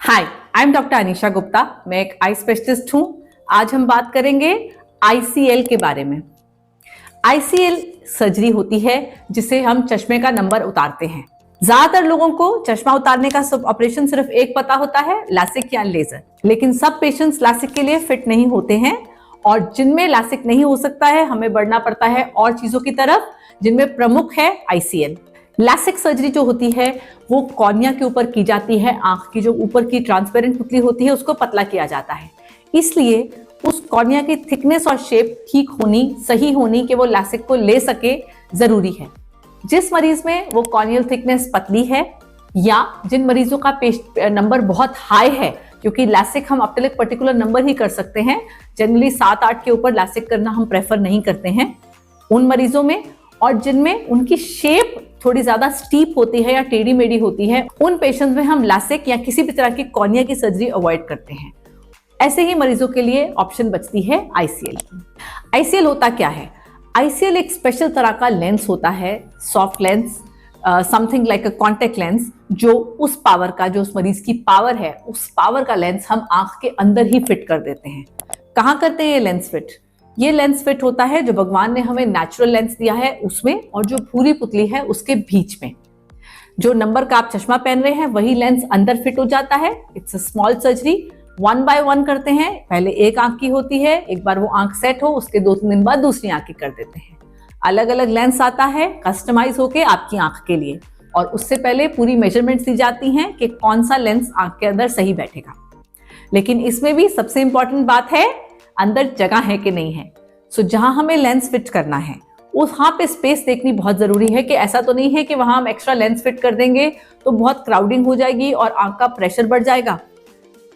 Hi, I am doctor Anisha Gupta. मैं एक eye specialist हूं। आज हम बात करेंगे आईसीएल के बारे में। आईसीएल सर्जरी होती है जिसे हम चश्मे का नंबर उतारते हैं। ज्यादातर लोगों को चश्मा उतारने का सब ऑपरेशन सिर्फ एक पता होता है, लासिक या लेजर। लेकिन सब पेशेंट्स लासिक के लिए फिट नहीं होते हैं और जिनमें लासिक नहीं हो सकता है हमें बढ़ना पड़ता है और चीजों की तरफ, जिनमें प्रमुख है आईसीएल। लासिक सर्जरी जो होती है वो कॉर्निया के ऊपर की जाती है। आंख की जो ऊपर की ट्रांसपेरेंट पुतली होती है उसको पतला किया जाता है, इसलिए उस कॉर्निया की थिकनेस और शेप ठीक होनी, सही होनी कि वो लासिक को ले सके, जरूरी है। जिस मरीज में वो कॉर्नियल थिकनेस पतली है या जिन मरीजों का नंबर बहुत हाई है, क्योंकि लासिक हम अप टिल एक पर्टिकुलर नंबर ही कर सकते हैं, जनरली 7-8 के ऊपर लासिक करना हम प्रेफर नहीं करते हैं, उन मरीजों में, और जिनमें उनकी शेप थोड़ी ज्यादा स्टीप होती है या टेढ़ी मेढ़ी होती है, उन पेशेंट्स में हम लासिक या किसी भी तरह की कॉर्निया की सर्जरी अवॉइड करते हैं। ऐसे ही मरीजों के लिए ऑप्शन बचती है आईसीएल की। आईसीएल होता क्या है? आईसीएल एक स्पेशल तरह का लेंस होता है, सॉफ्ट लेंस, समथिंग लाइक अ कॉन्टेक्ट लेंस, जो उस पावर का, जो उस मरीज की पावर है, उस पावर का लेंस हम आंख के अंदर ही फिट कर देते हैं। कहाँ करते हैं ये लेंस फिट? ये लेंस फिट होता है जो भगवान ने हमें नेचुरल लेंस दिया है उसमें, और जो पूरी पुतली है उसके बीच में। जो नंबर का आप चश्मा पहन रहे हैं वही लेंस अंदर फिट हो जाता है। It's a small surgery, 1 by 1 करते हैं। पहले एक आंख की होती है, एक बार वो आंख सेट हो उसके 2-3 दिन बाद दूसरी आंख की कर देते हैं। अलग अलग लेंस आता है कस्टमाइज होके आपकी आंख के लिए, और उससे पहले पूरी मेजरमेंट्स दी जाती हैं कि कौन सा लेंस आंख के अंदर सही बैठेगा। लेकिन इसमें भी सबसे इंपॉर्टेंट बात है, अंदर जगह है कि नहीं है। सो जहां हमें लेंस फिट करना है वहां पे स्पेस देखनी बहुत जरूरी है, कि ऐसा तो नहीं है कि वहां हम एक्स्ट्रा लेंस फिट कर देंगे तो बहुत क्राउडिंग हो जाएगी और आंख का प्रेशर बढ़ जाएगा।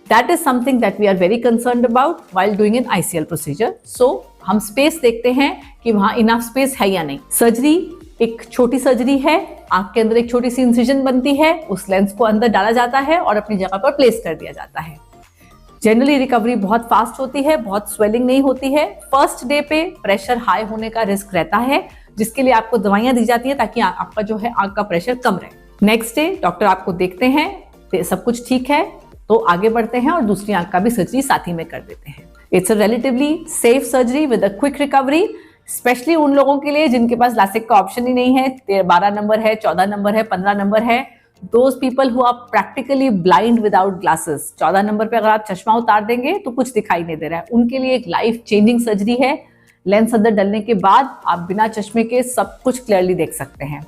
That is something that we are very concerned about while doing an ICL procedure. So हम स्पेस देखते हैं कि वहां इनफ स्पेस है या नहीं। सर्जरी एक छोटी सर्जरी है, आंख के अंदर एक छोटी सी इंसिजन बनती है, उस लेंस को अंदर डाला जाता है और अपनी जगह पर प्लेस कर दिया जाता है। जनरली रिकवरी बहुत फास्ट होती है, बहुत स्वेलिंग नहीं होती है। फर्स्ट डे पे प्रेशर हाई होने का रिस्क रहता है, जिसके लिए आपको दवाइयां दी जाती हैं ताकि आपका जो है आंख का प्रेशर कम रहे। नेक्स्ट डे डॉक्टर आपको देखते हैं, सब कुछ ठीक है तो आगे बढ़ते हैं और दूसरी आंख का भी सर्जरी साथ ही में कर देते हैं। It's a relatively safe surgery with a quick recovery, specially उन लोगों के लिए जिनके पास लासिक का ऑप्शन ही नहीं है। 12 नंबर है, 14 नंबर है, 15 नंबर है। Those people who are practically blind without glasses, 14 number पे अगर आप चश्मा उतार देंगे तो कुछ दिखाई नहीं दे रहा है, उनके लिए एक लाइफ चेंजिंग सर्जरी है। लेंस अंदर डलने के बाद आप बिना चश्मे के सब कुछ क्लियरली देख सकते हैं।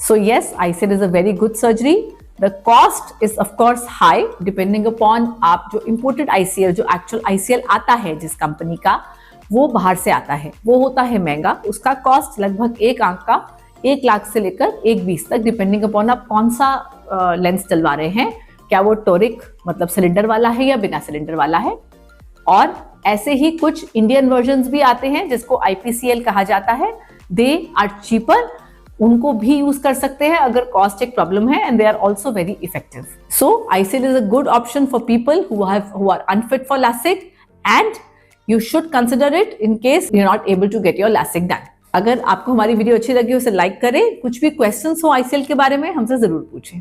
So yes, ICL is a very good surgery. The cost is of course high depending upon आप जो इम्पोर्टेड आईसीएल, जो एक्चुअल आईसीएल आता है जिस कंपनी का, वो बाहर से आता है, वो होता है महंगा। उसका कॉस्ट लगभग एक आंख का 1 लाख से लेकर 1.20 तक, डिपेंडिंग अपॉन आप कौन सा लेंस डलवा रहे हैं, क्या वो टोरिक मतलब सिलेंडर वाला है या बिना सिलेंडर वाला है। और ऐसे ही कुछ इंडियन वर्जन्स भी आते हैं जिसको आईपीसीएल कहा जाता है। दे आर चीपर, उनको भी यूज कर सकते हैं अगर कॉस्ट एक प्रॉब्लम है, and they are also very effective. So ICL is a good option for people who are unfit for LASIK, and you should consider it in case you are not able to get your LASIK done. अगर आपको हमारी video अच्छी लगी हो उसे like करें। कुछ भी क्वेश्चंस हो आईसीएल के बारे में हमसे जरूर पूछें।